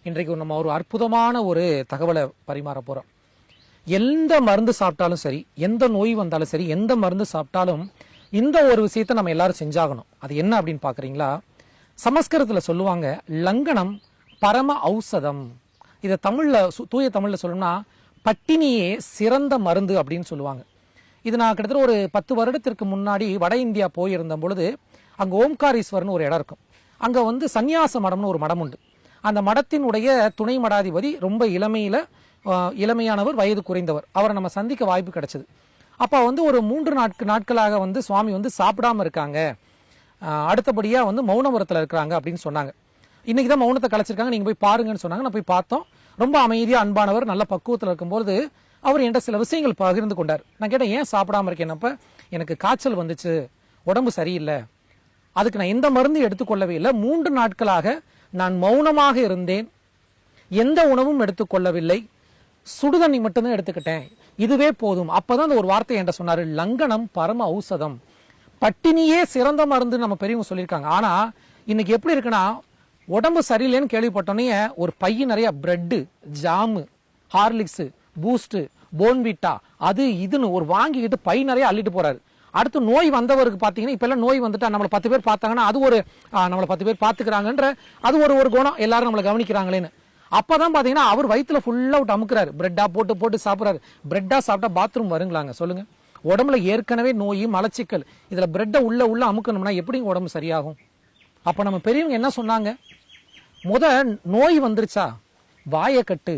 இன்றைக்கு நம்ம ஒரு அற்புதமான ஒரு தகவலை பரிமாற போறோம். எந்த மருந்து சாப்பிட்டாலும் சரி, எந்த நோய் வந்தாலும் சரி, எந்த மருந்து சாப்பிட்டாலும் இந்த ஒரு விஷயத்தை நம்ம எல்லாரும் செஞ்சாகணும். அது என்ன அப்படின்னு பாக்குறீங்களா? சமஸ்கிருதத்துல சொல்லுவாங்க, லங்கனம் பரம ஔஷதம். இதை தமிழ்ல தூய தமிழ்ல சொல்லணும்னா பட்டினியே சிறந்த மருந்து அப்படின்னு சொல்லுவாங்க. இது நான் கிட்டத்தட்ட ஒரு 10 வருடத்திற்கு முன்னாடி வட இந்தியா போயிருந்த பொழுது அங்க ஓம்காரீஸ்வரன் ஒரு இடம் இருக்கும். அங்க சந்நியாச மடம்னு ஒரு மடம் உண்டு. அந்த மடத்தினுடைய துணை மடாதிபதி ரொம்ப இளமையானவர், வயது குறைந்தவர். அவரை நம்ம சந்திக்க வாய்ப்பு கிடைச்சது. அப்ப ஒரு 3 நாட்களாக சுவாமி சாப்பிடாம இருக்காங்க, அடுத்தபடியா மௌனபுரத்துல இருக்கிறாங்க அப்படின்னு சொன்னாங்க. இன்னைக்குதான் மௌனத்தை கலைச்சிருக்காங்க, நீங்க போய் பாருங்கன்னு சொன்னாங்க. நான் போய் பார்த்தோம். ரொம்ப அமைதியா அன்பானவர், நல்ல பக்குவத்தில் இருக்கும்போது அவர் என்கிட்ட சில விஷயங்கள் பகிர்ந்து கொண்டார். நான் கேட்டேன், ஏன் சாப்பிடாம இருக்கேன்னப்ப, எனக்கு காய்ச்சல் வந்துச்சு, உடம்பு சரியில்லை, அதுக்கு நான் எந்த மருந்து எடுத்துக்கொள்ளவே இல்லை, 3 நாட்களாக நான் மௌனமாக இருந்தேன், எந்த உணவும் எடுத்துக்கொள்ளவில்லை, சுடுதண்ணி மட்டும்தான் எடுத்துக்கிட்டேன், இதுவே போதும். அப்பதான் அந்த ஒரு வார்த்தை என்கிட்ட சொன்னாரு, லங்கனம் பரம ஔஷதம். பட்டினியே சிறந்த மருந்து நம்ம பெரியவங்க சொல்லியிருக்காங்க. ஆனா இன்னைக்கு எப்படி இருக்குன்னா, உடம்பு சரியில்லைன்னு கேள்விப்பட்டோன்னே ஒரு பைய நிறைய bread, jam, Horlicks, boost, Bournvita, அது இதுன்னு ஒரு வாங்கிக்கிட்டு பை நிறைய அள்ளிட்டு போறாரு. அடுத்து நோய் வந்தவருக்கு பாத்தீங்கன்னா, இப்ப எல்லாம் நோய் வந்துட்டா நம்மளை 10 பேர் பார்த்தாங்கன்னா அது ஒரு நம்மளை 10 பேர் பாத்துக்கிறாங்கன்ற அது ஒரு குணம், எல்லாரும் நம்மளை கவனிக்கிறாங்களேன்னு. அப்பதான் பாத்தீங்கன்னா அவர் வயிற்றுல ஃபுல்லா விட்டு அமுக்குறாரு, பிரெட்டா போட்டு போட்டு சாப்பிடுறாரு. பிரெட்டா சாப்பிட்டா பாத்ரூம் வருங்களாங்க சொல்லுங்க? உடம்புல ஏற்கனவே நோய், மலச்சிக்கல், இதுல பிரெட்டை உள்ள அமுக்கணும்னா எப்படி உடம்பு சரியாகும்? அப்ப நம்ம பெரியவங்க என்ன சொன்னாங்க? நோய் வந்துருச்சா வாயை கட்டு.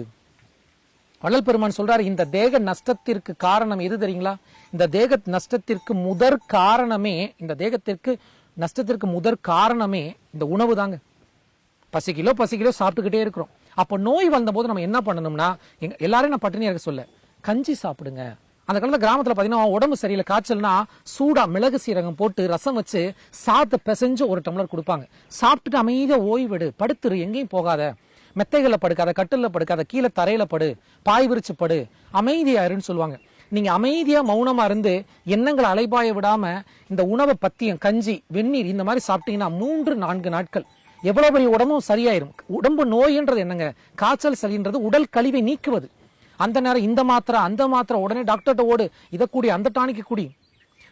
வள்ளல் பெருமான் சொல்றாரு, இந்த தேக நஷ்டத்திற்கு காரணம் எது தெரியுங்களா? இந்த தேக நஷ்டத்திற்கு முதற் காரணமே, இந்த தேகத்திற்கு நஷ்டத்திற்கு முதற் காரணமே இந்த உணவு தாங்க. பசிக்கிலோ சாப்பிட்டுக்கிட்டே இருக்கிறோம். அப்ப நோய் வந்த போது நம்ம என்ன பண்ணணும்னா, எல்லாரும் நான் பட்டினியா இருக்க சொல்ல, கஞ்சி சாப்பிடுங்க. அந்த காலத்துல கிராமத்துல பாத்தீங்கன்னா உடம்பு சரியில்லை, காய்ச்சல்னா சூடா மிளகு சீரகம் போட்டு ரசம் வச்சு சாத்த பிசைஞ்சு ஒரு டம்ளர் கொடுப்பாங்க. சாப்பிட்டுட்டு அமைதியா ஓய்வெடு, படுத்துரு, எங்கேயும் போகாத, மெத்தைகள்ல படுக்காத, கட்டில படுக்காத, கீழே தரையில படு, பாய் விரிச்சு படு, அமைதியாருன்னு சொல்லுவாங்க. நீங்க அமைதியா மௌனமா இருந்து எண்ணங்களை அலைபாய விடாம இந்த உணவை பத்தியம், கஞ்சி, வெந்நீர் இந்த மாதிரி சாப்பிட்டீங்கன்னா 3-4 நாட்கள் எவ்வளவு பெரிய உடம்பும் சரியாயிரும். உடம்பு நோயின்றது என்னங்க? காய்ச்சல் சளின்றது உடல் கழிவை நீக்குவது. அந்த நேரம் இந்த மாத்திரை அந்த மாத்திரை, உடனே டாக்டர்கிட்ட ஓடு, இதை கூடி அந்த டானிக்கு கூடி.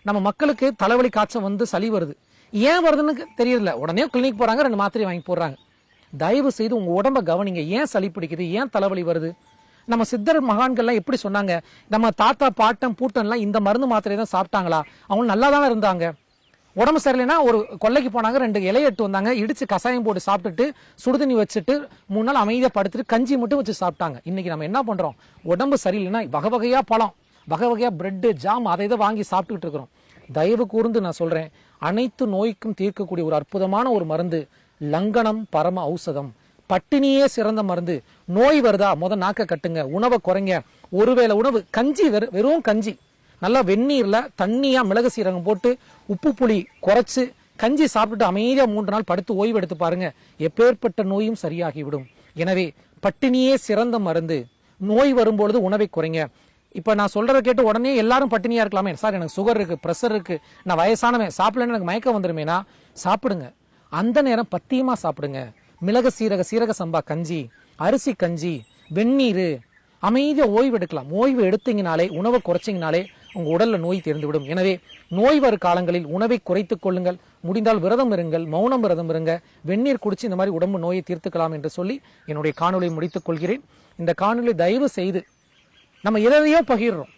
நம்ம மக்களுக்கு தலைவலி காய்ச்சல் சளி வருது, ஏன் வருதுன்னு தெரியல, உடனே கிளினிக் போறாங்க, 2 மாத்திரை வாங்கி போடுறாங்க. தயவு செய்து உங்க உடம்ப கவனிங்க. ஏன் சளி பிடிக்குது, ஏன் தலைவலி வருது? நம்ம சித்தர் மகான்கள்லாம் எப்படி சொன்னாங்க? நம்ம தாத்தா பாட்டம் பூட்டன்லாம் இந்த மருந்து மாத்திரை தான் சாப்பிட்டாங்களா? அவங்க நல்லா தானே இருந்தாங்க. உடம்பு சரியில்லைன்னா ஒரு கொல்லைக்கு போனாங்க, 2 இலையை எட்டு வந்தாங்க, இடிச்சு கசாயம் போட்டு சாப்பிட்டுட்டு சுடுதண்ணி வச்சுட்டு 3 நாள் அமைதியா படுத்துட்டு கஞ்சி மட்டும் வச்சு சாப்பிட்டாங்க. இன்னைக்கு நம்ம என்ன பண்றோம்? உடம்பு சரியில்லைன்னா வகை வகையா பழம், வகை வகையா பிரெட், ஜாம், அதை இதை வாங்கி சாப்பிட்டுக்கிட்டு இருக்கிறோம். தயவு கூர்ந்து நான் சொல்றேன், அனைத்து நோய்க்கும் தீர்க்கக்கூடிய ஒரு அற்புதமான ஒரு மருந்து லங்கனம் பரம ஔஷதம். பட்டினியே சிறந்த மருந்து. நோய் வருதா, நாக்க கட்டுங்க, உணவை குறைங்க. ஒருவேளை உணவு கஞ்சி, வெறும் கஞ்சி, நல்லா வெந்நீர்ல தண்ணியா மிளகு சீரகம் போட்டு உப்பு புளி குறைச்சு கஞ்சி சாப்பிட்டுட்டு அமைதியா 3 நாள் படுத்து ஓய்வு எடுத்து பாருங்க, எப்பேற்பட்ட நோயும் சரியாகிவிடும். எனவே பட்டினியே சிறந்த மருந்து. நோய் வரும்பொழுது உணவை குறைங்க. இப்ப நான் சொல்றதை கேட்டு உடனே எல்லாரும் பட்டினியா இருக்கலாமே, சார் எனக்கு சுகர் இருக்கு, பிரஷர் இருக்கு, நான் வயசானவன், சாப்பிடலன்னு எனக்கு மயக்கம் வந்துருமேனா? சாப்பிடுங்க, அந்த நேரம் பத்தியமா சாப்பிடுங்க. மிளகு சீரக சம்பா கஞ்சி, அரிசி கஞ்சி, வெந்நீர், அமைதியா ஓய்வு எடுக்கலாம். ஓய்வு எடுத்தீங்கனாலே, உணவை குறைச்சிங்கனாலே உங்க உடல்ல நோய் தீர்ந்துவிடும். எனவே நோய் வரும் காலங்களில் உணவை குறைத்துக் கொள்ளுங்கள். முடிந்தால் விரதம் இருங்கள், மௌனம் விரதம் இருங்க, வெந்நீர் குடிச்சு இந்த மாதிரி உடம்பு நோயை தீர்த்துக்கலாம் என்று சொல்லி என்னுடைய காணொலியை முடித்துக் கொள்கிறேன். இந்த காணொலி தயவு செய்து, நம்ம எதையோ பகிர்றோம்,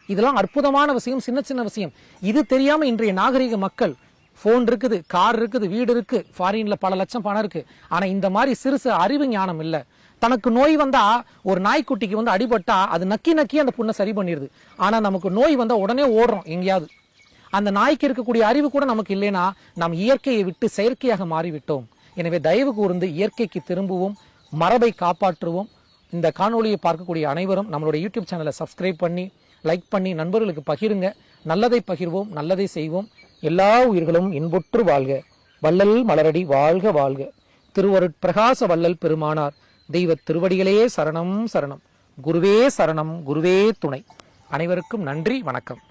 இதெல்லாம் அற்புதமான விஷயம், சின்ன விஷயம். இது தெரியாம இன்றைய நாகரிக மக்கள், போன் இருக்குது, கார் இருக்குது, வீடு இருக்கு, ஃபாரின்ல பல லட்சம் பணம் இருக்கு, ஆனா இந்த மாதிரி சிறு அறிவு ஞானம் இல்ல. தனக்கு நோய் வந்தா, ஒரு நாய்க்குட்டிக்கு அடிபட்டா அது நக்கி அந்த புண்ணை சரி பண்ணிடுது. ஆனா நமக்கு நோய் வந்தா உடனே ஓடுறோம் எங்கேயாவது. அந்த நாய்க்கு இருக்கக்கூடிய அறிவு கூட நமக்கு இல்லைன்னா நாம் இயற்கையை விட்டு செயற்கையாக மாறிவிட்டோம். எனவே தயவு கூர்ந்து இயற்கைக்கு திரும்புவோம், மரபை காப்பாற்றுவோம். இந்த காணொலியை பார்க்கக்கூடிய அனைவரும் நம்மளுடைய யூடியூப் சேனலை சப்ஸ்கிரைப் பண்ணி, லைக் பண்ணி, நண்பர்களுக்கு பகிருங்க. நல்லதை பகிர்வோம், நல்லதை செய்வோம். எல்லா உயிர்களும் இன்புற்று வாழ்க. வள்ளல் மலரடி வாழ்க வாழ்க. திருவருட்பிரகாச வள்ளல் பெருமானார் தெய்வ திருவடிகளே சரணம் சரணம். குருவே சரணம், குருவே துணை. அனைவருக்கும் நன்றி, வணக்கம்.